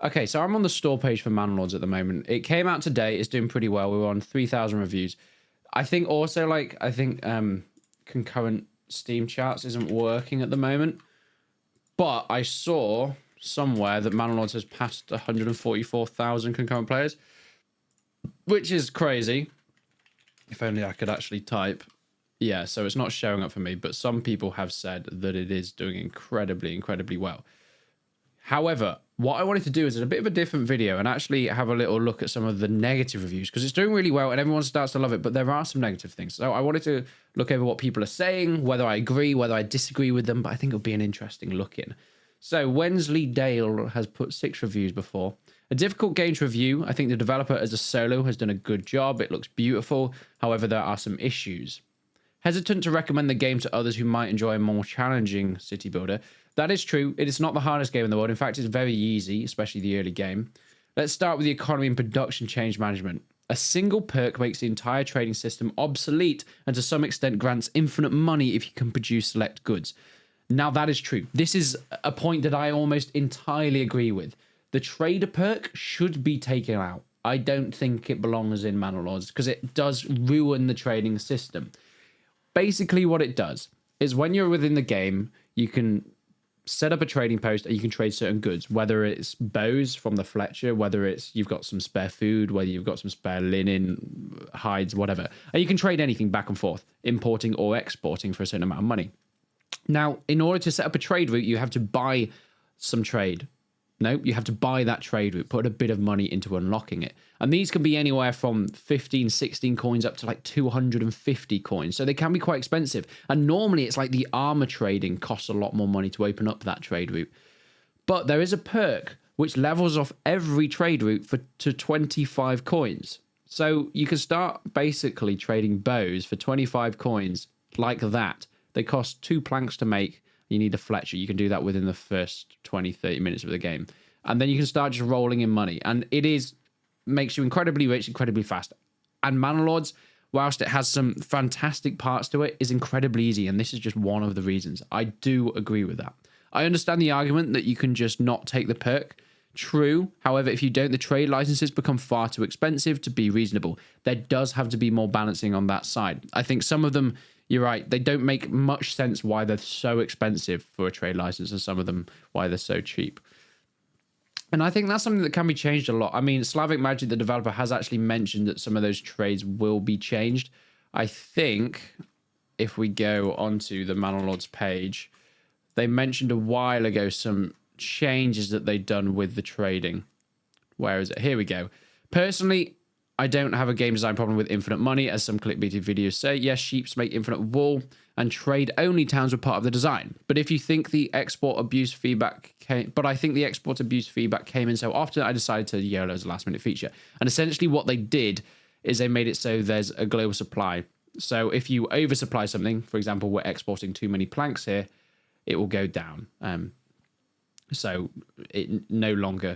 Okay, so I'm on the store page for Manor at the moment. It came out today. It's doing pretty well. We're on 3,000 reviews. I think also, concurrent Steam charts isn't working at the moment. But I saw somewhere that Manor has passed 144,000 concurrent players, which is crazy. If only I could actually type. Yeah, so it's not showing up for me, but some people have said that it is doing incredibly, incredibly well. However, what I wanted to do is a bit of a different video and actually have a little look at some of the negative reviews, because it's doing really well and everyone starts to love it, but there are some negative things. So I wanted to look over what people are saying, whether I agree, whether I disagree with them, but I think it'll be an interesting look in. So Wensley Dale has put 6 reviews before. A difficult game to review. I think the developer as a solo has done a good job. It looks beautiful. However, there are some issues. Hesitant to recommend the game to others who might enjoy a more challenging city builder. That is true. It is not the hardest game in the world. In fact, it's very easy, especially the early game. Let's start with the economy and production change management. A single perk makes the entire trading system obsolete and to some extent grants infinite money if you can produce select goods. Now, that is true. This is a point that I almost entirely agree with. The trader perk should be taken out. I don't think it belongs in Manor because it does ruin the trading system. Basically, what it does is when you're within the game, you can set up a trading post and you can trade certain goods, whether it's bows from the Fletcher, whether it's you've got some spare food, whether you've got some spare linen, hides, whatever. And you can trade anything back and forth, importing or exporting for a certain amount of money. Now, in order to set up a trade route, you have to buy some trade. No, you have to buy that trade route, put a bit of money into unlocking it. And these can be anywhere from 15, 16 coins up to like 250 coins. So they can be quite expensive. And normally it's like the armor trading costs a lot more money to open up that trade route. But there is a perk which levels off every trade route to 25 coins. So you can start basically trading bows for 25 coins like that. They cost 2 planks to make. You need a Fletcher. You can do that within the first 20, 30 minutes of the game. And then you can start just rolling in money. And it makes you incredibly rich, incredibly fast. And Manor, whilst it has some fantastic parts to it, is incredibly easy. And this is just one of the reasons. I do agree with that. I understand the argument that you can just not take the perk. True. However, if you don't, the trade licenses become far too expensive to be reasonable. There does have to be more balancing on that side. I think some of them, you're right, they don't make much sense why they're so expensive for a trade license, and some of them why they're so cheap. And I think that's something that can be changed a lot. I mean, Slavic Magic, the developer, has actually mentioned that some of those trades will be changed. I think if we go onto the Manor page, they mentioned a while ago some changes that they'd done with the trading. Where is it? Here we go. Personally, I don't have a game design problem with infinite money, as some clickbaity videos say. Yes, sheeps make infinite wool, and trade-only towns were part of the design. But if you think the export abuse feedback came... But I think the export abuse feedback came in so often, I decided to YOLO as a last-minute feature. And essentially what they did is they made it so there's a global supply. So if you oversupply something, for example, we're exporting too many planks here, it will go down. So you no longer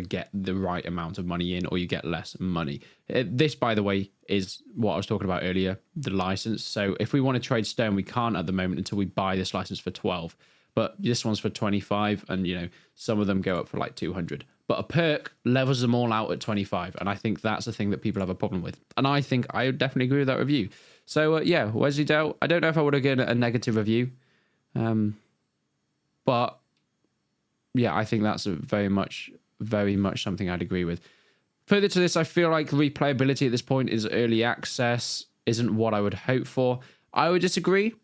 get the right amount of money in, or you get less money. This, by the way, is what I was talking about earlier, the license. So if we want to trade stone, we can't at the moment until we buy this license for 12. But this one's for 25, and some of them go up for like 200. But a perk levels them all out at 25, and I think that's the thing that people have a problem with. And I think I would definitely agree with that review. So yeah, Wesley Dale, I don't know if I would have given a negative review, but yeah, I think that's very much something I'd agree with. Further to this, I feel like replayability at this point is early access, isn't what I would hope for. I would disagree.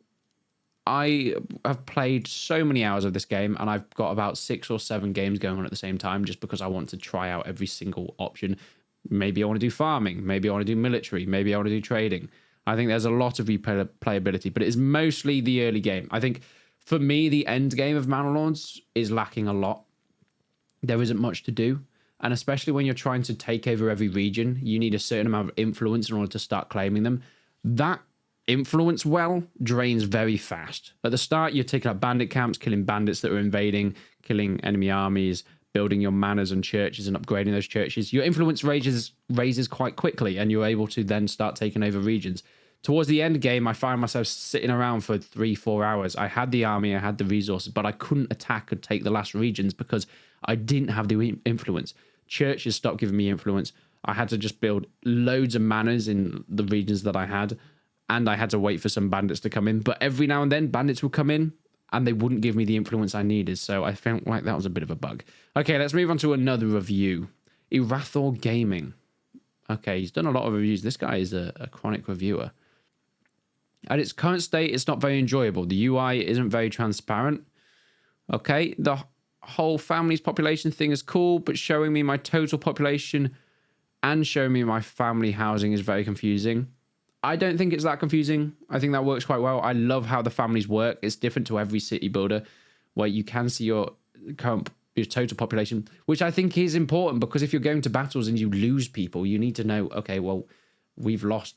I have played so many hours of this game, and I've got about 6 or 7 games going on at the same time, just because I want to try out every single option. Maybe I want to do farming. Maybe I want to do military. Maybe I want to do trading. I think there's a lot of replayability, but it's mostly the early game. I think for me, the end game of Manor is lacking a lot. There isn't much to do. And especially when you're trying to take over every region, you need a certain amount of influence in order to start claiming them. That influence well drains very fast. At the start, you're taking up bandit camps, killing bandits that are invading, killing enemy armies, building your manors and churches and upgrading those churches. Your influence raises quite quickly, and you're able to then start taking over regions. Towards the end game, I find myself sitting around for 3-4 hours. I had the army, I had the resources, but I couldn't attack and take the last regions because I didn't have the influence. Churches stopped giving me influence. I had to just build loads of manors in the regions that I had, and I had to wait for some bandits to come in. But every now and then, bandits would come in, and they wouldn't give me the influence I needed, so I felt like that was a bit of a bug. Okay, let's move on to another review. Irathor Gaming. Okay, he's done a lot of reviews. This guy is a chronic reviewer. At its current state, it's not very enjoyable. The UI isn't very transparent. Okay, the whole family's population thing is cool, but showing me my total population and showing me my family housing is very confusing. I don't think it's that confusing. I think that works quite well. I love how the families work. It's different to every city builder, where you can see your total population, which I think is important, because if you're going to battles and you lose people, you need to know, okay, well, we've lost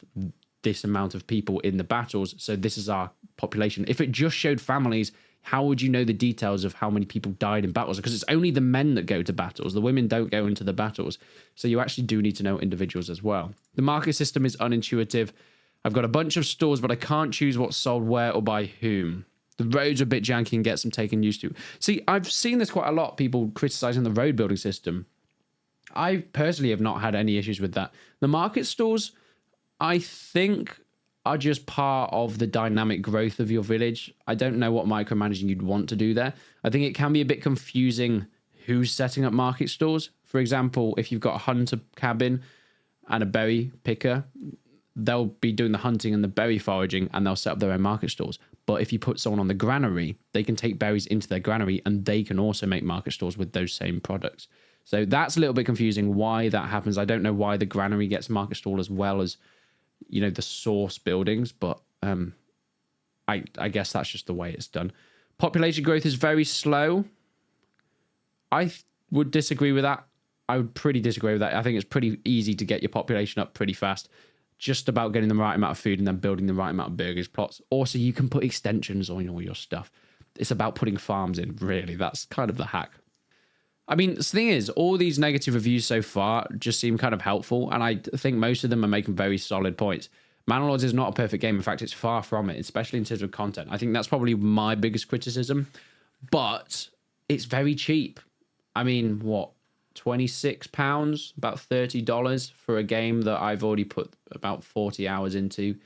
this amount of people in the battles, so this is our population. If it just showed families, how would you know the details of how many people died in battles? Because it's only the men that go to battles. The women don't go into the battles. So you actually do need to know individuals as well. The market system is unintuitive. I've got a bunch of stores, but I can't choose what's sold where or by whom. The roads are a bit janky and get some taken used to. See, I've seen this quite a lot, people criticizing the road building system. I personally have not had any issues with that. The market stores, I think, are just part of the dynamic growth of your village. I don't know what micromanaging you'd want to do there. I think it can be a bit confusing who's setting up market stores. For example, if you've got a hunter cabin and a berry picker, they'll be doing the hunting and the berry foraging, and they'll set up their own market stores. But if you put someone on the granary, they can take berries into their granary, and they can also make market stores with those same products. So that's a little bit confusing why that happens. I don't know why the granary gets market stall as well as, you know, the source buildings, but I guess that's just the way it's done. Population growth is very slow. I would disagree with that. I would pretty disagree with that. I think it's pretty easy to get your population up pretty fast. Just about getting the right amount of food and then building the right amount of burgers plots. Also, you can put extensions on all your stuff. It's about putting farms in, really. That's kind of the hack. I mean, the thing is, all these negative reviews so far just seem kind of helpful, and I think most of them are making very solid points. Manor Lords is not a perfect game. In fact, it's far from it, especially in terms of content. I think that's probably my biggest criticism, but it's very cheap. I mean, what, £26, about $30 for a game that I've already put about 40 hours into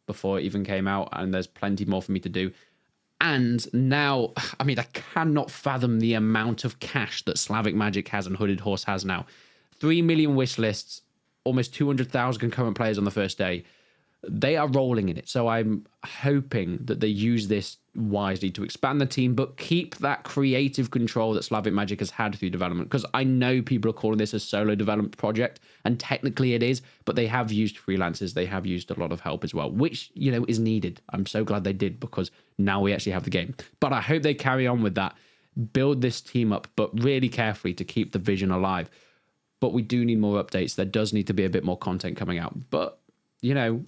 before it even came out, and there's plenty more for me to do. And now, I mean, I cannot fathom the amount of cash that Slavic Magic has and Hooded Horse has now. 3 million wish lists, almost 200,000 concurrent players on the first day. They are rolling in it. So I'm hoping that they use this wisely to expand the team, but keep that creative control that Slavic Magic has had through development. Because I know people are calling this a solo development project, and technically it is, but they have used freelancers. They have used a lot of help as well, which, you know, is needed. I'm so glad they did, because now we actually have the game. But I hope they carry on with that, build this team up, but really carefully to keep the vision alive. But we do need more updates. There does need to be a bit more content coming out. But, you know,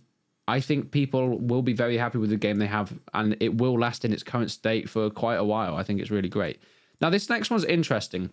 I think people will be very happy with the game they have, and it will last in its current state for quite a while. I think it's really great. Now, this next one's interesting,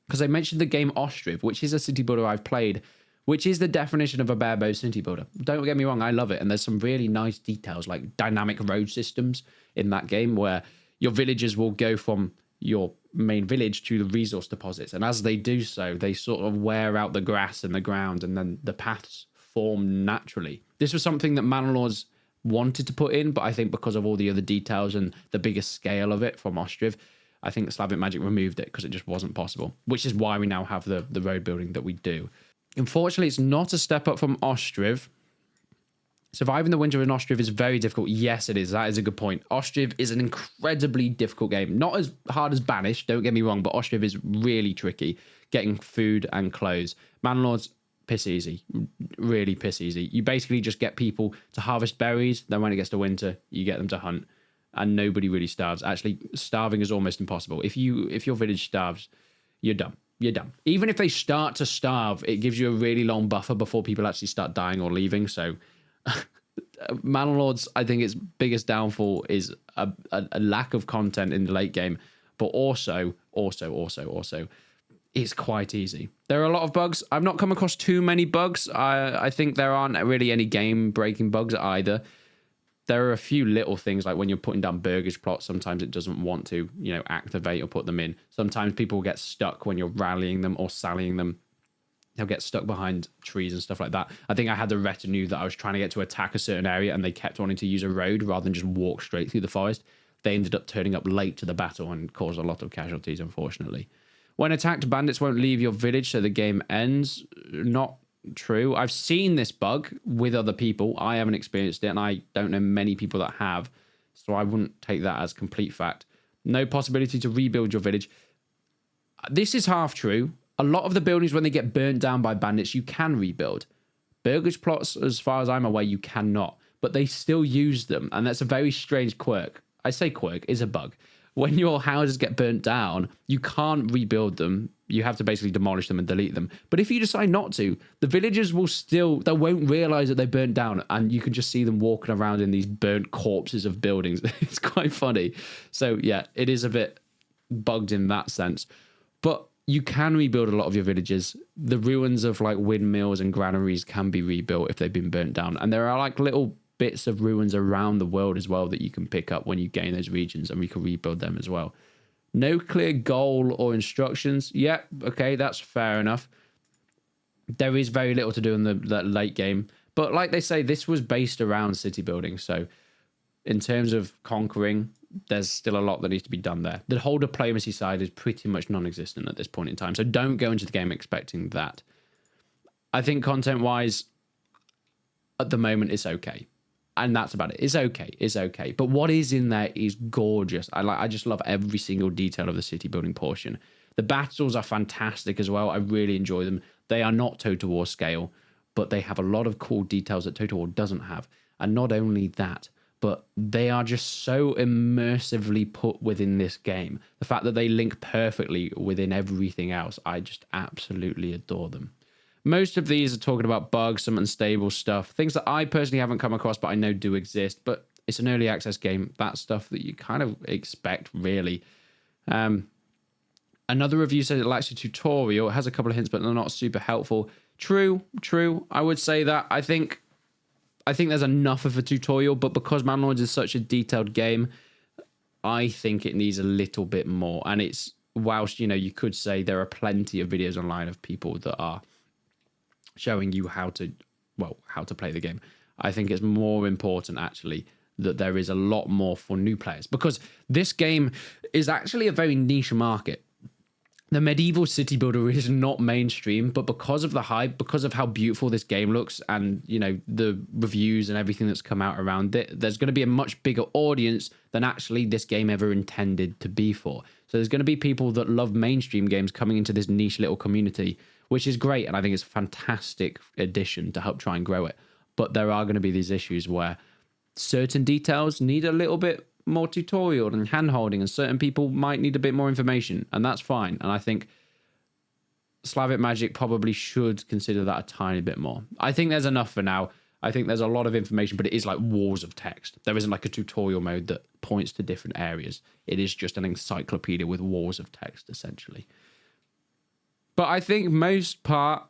because I mentioned the game Ostriv, which is a city builder I've played, which is the definition of a bare-bones city builder. Don't get me wrong, I love it, and there's some really nice details, like dynamic road systems in that game, where your villagers will go from your main village to the resource deposits, and as they do so, they sort of wear out the grass and the ground, and then the paths form naturally. This was something that Manor Lords wanted to put in, but I think because of all the other details and the bigger scale of it from Ostriv, I think Slavic Magic removed it because it just wasn't possible, which is why we now have the road building that we do. Unfortunately, it's not a step up from Ostriv. Surviving the winter in Ostriv is very difficult. Yes, it is. That is a good point. Ostriv is an incredibly difficult game. Not as hard as Banished, don't get me wrong, but Ostriv is really tricky, getting food and clothes. Manor Lords, piss easy, really piss easy. You basically just get people to harvest berries, then when it gets to winter, you get them to hunt, and nobody really starves. Actually, starving is almost impossible. If your village starves, you're done. You're done. Even if they start to starve, it gives you a really long buffer before people actually start dying or leaving. So Manor Lords, I think its biggest downfall is a lack of content in the late game, but also, it's quite easy. There are a lot of bugs. I've not come across too many bugs. I think there aren't really any game-breaking bugs either. there are a few little things like when you're putting down burgage plots, sometimes it doesn't want to, activate or put them in. Sometimes people get stuck when you're rallying them or sallying them. They'll get stuck behind trees and stuff like that. I think I had the retinue that I was trying to get to attack a certain area and they kept wanting to use a road rather than just walk straight through the forest. They ended up turning up late to the battle and caused a lot of casualties, unfortunately. When attacked, bandits won't leave your village, so the game ends. Not true. I've seen this bug with other people. I haven't experienced it, and I don't know many people that have, so I wouldn't take that as complete fact. No possibility to rebuild your village. This is half true. A lot of the buildings, when they get burnt down by bandits, you can rebuild. Burgage plots, as far as I'm aware, you cannot. But they still use them, and that's a very strange quirk. I say quirk, is a bug. When your houses get burnt down, you can't rebuild them. You have to basically demolish them and delete them. But if you decide not to, the villagers will still... They won't realise that they burnt down, and you can just see them walking around in these burnt corpses of buildings. It's quite funny. So, yeah, it is a bit bugged in that sense. But you can rebuild a lot of your villages. The ruins of like windmills and granaries can be rebuilt if they've been burnt down. And there are like little bits of ruins around the world as well that you can pick up when you gain those regions, and we can rebuild them as well. No clear goal or instructions. Yeah, okay, that's fair enough. There is very little to do in the late game. But like they say, this was based around city building. So in terms of conquering, there's still a lot that needs to be done there. The whole diplomacy side is pretty much non-existent at this point in time. So don't go into the game expecting that. I think content-wise, at the moment, it's okay. And that's about it. It's okay. It's okay. But what is in there is gorgeous. I just love every single detail of the city building portion. The battles are fantastic as well. I really enjoy them. They are not Total War scale, but they have a lot of cool details that Total War doesn't have. And not only that, but they are just so immersively put within this game. The fact that they link perfectly within everything else, I just absolutely adore them. Most of these are talking about bugs, some unstable stuff, things that I personally haven't come across, but I know do exist. But it's an early access game. That's stuff that you kind of expect, really. Another review says it lacks a tutorial. It has a couple of hints, but they're not super helpful. True. I would say that. I think there's enough of a tutorial, but because Manor is such a detailed game, I think it needs a little bit more. And it's, whilst, you could say there are plenty of videos online of people that are showing you how to play the game. I think it's more important, actually, that there is a lot more for new players, because this game is actually a very niche market. The medieval city builder is not mainstream, but because of the hype, because of how beautiful this game looks and, the reviews and everything that's come out around it, there's going to be a much bigger audience than actually this game ever intended to be for. So there's going to be people that love mainstream games coming into this niche little community, which is great. And I think it's a fantastic addition to help try and grow it. But there are going to be these issues where certain details need a little bit more tutorial and hand-holding, and certain people might need a bit more information, and that's fine. And I think Slavic Magic probably should consider that a tiny bit more. I think there's enough for now. I think there's a lot of information, but it is like walls of text. There isn't like a tutorial mode that points to different areas. It is just an encyclopedia with walls of text, essentially. But I think most part,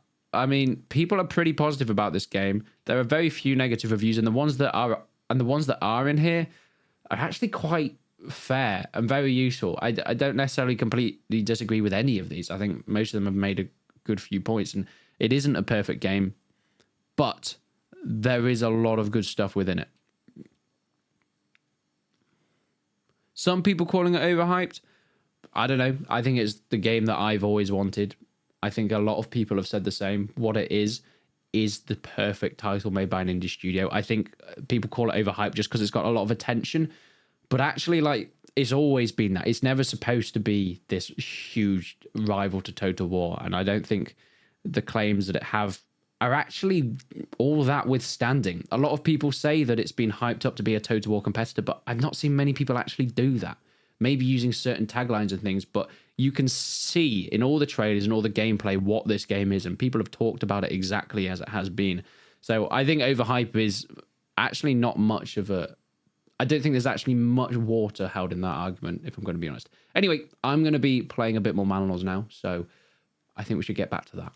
people are pretty positive about this game. There are very few negative reviews, and the ones that are in here are actually quite fair and very useful. I don't necessarily completely disagree with any of these. I think most of them have made a good few points, and it isn't a perfect game, but there is a lot of good stuff within it. Some people calling it overhyped. I don't know. I think it's the game that I've always wanted. I think a lot of people have said the same. What it is the perfect title made by an indie studio. I think people call it overhyped just because it's got a lot of attention, but actually, it's always been that. It's never supposed to be this huge rival to Total War, and I don't think the claims that it have are actually all that withstanding. A lot of people say that it's been hyped up to be a Total War competitor, but I've not seen many people actually do that. Maybe using certain taglines and things, but you can see in all the trailers and all the gameplay what this game is, and people have talked about it exactly as it has been. So I think overhype is actually not much of a... I don't think there's actually much water held in that argument, if I'm going to be honest. Anyway, I'm going to be playing a bit more Manor now, so I think we should get back to that.